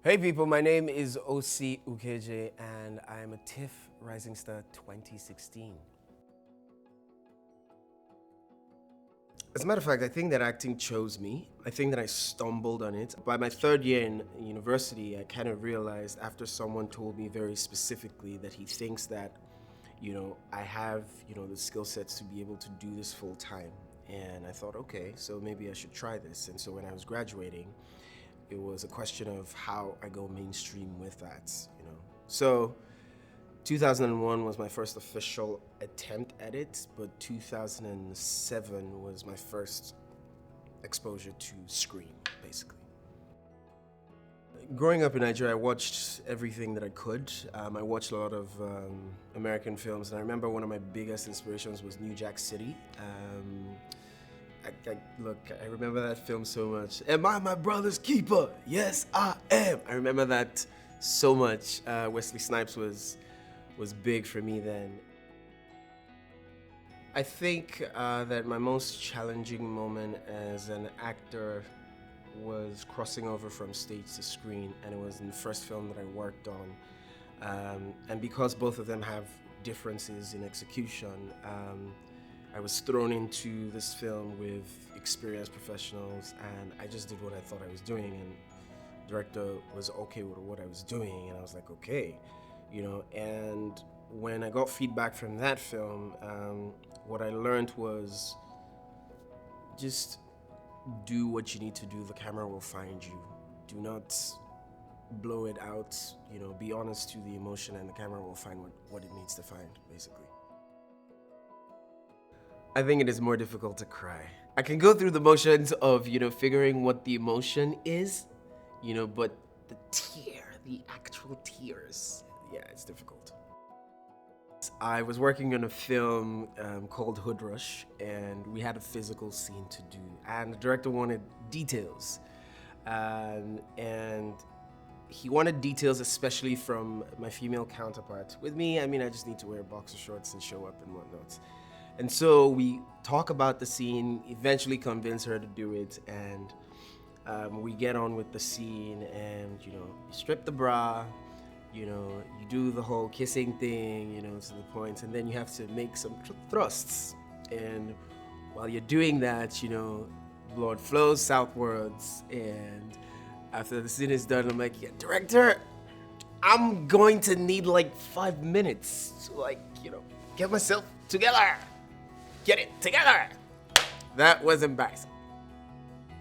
Hey people, my name is OC Ukeje and I am a TIFF Rising Star 2016. As a matter of fact, I think that acting chose me. I think that I stumbled on it. By my third year in university, I kind of realized after someone told me very specifically that he thinks that, I have, the skill sets to be able to do this full time. And I thought, okay, so maybe I should try this. And so when I was graduating, it was a question of how I go mainstream with that. So 2001 was my first official attempt at it, but 2007 was my first exposure to screen, basically. Growing up in Nigeria, I watched everything that I could. I watched a lot of American films, and I remember one of my biggest inspirations was New Jack City. I remember that film so much. Am I my brother's keeper? Yes, I am. I remember that so much. Wesley Snipes was big for me then. I think that my most challenging moment as an actor was crossing over from stage to screen, and it was in the first film that I worked on. And because both of them have differences in execution, I was thrown into this film with experienced professionals, and I just did what I thought I was doing, and the director was okay with what I was doing, and I was like, okay, and when I got feedback from that film, what I learned was just do what you need to do. The camera will find you. Do not blow it out, be honest to the emotion, and the camera will find what it needs to find, basically. I think it is more difficult to cry. I can go through the motions of, figuring what the emotion is, but the actual tears, yeah, it's difficult. I was working on a film called Hood Rush, and we had a physical scene to do, and the director wanted details. And he wanted details, especially from my female counterpart. With me, I just need to wear boxer shorts and show up and whatnot. And so we talk about the scene, eventually convince her to do it, and we get on with the scene, and you strip the bra, you do the whole kissing thing, to the point, and then you have to make some thrusts. And while you're doing that, blood flows southwards, and after the scene is done, I'm like, yeah, director, I'm going to need like 5 minutes to get myself together. Get it together. That was embarrassing.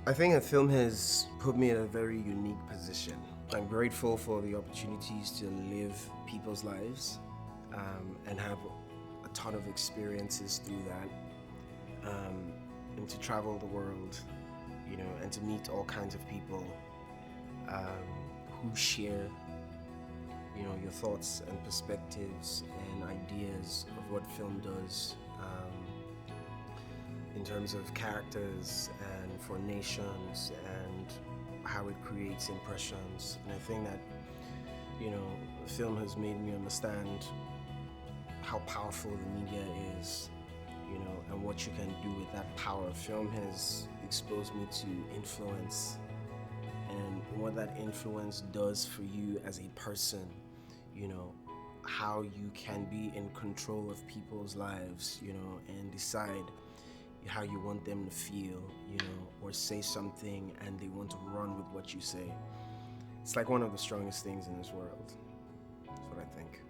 I think the film has put me in a very unique position. I'm grateful for the opportunities to live people's lives and have a ton of experiences through that, and to travel the world, and to meet all kinds of people who share, your thoughts and perspectives and ideas of what film does. In terms of characters and for nations and how it creates impressions. And I think that, film has made me understand how powerful the media is, and what you can do with that power. Film has exposed me to influence and what that influence does for you as a person, how you can be in control of people's lives, and decide how you want them to feel, or say something and they want to run with what you say. It's like one of the strongest things in this world. That's what I think.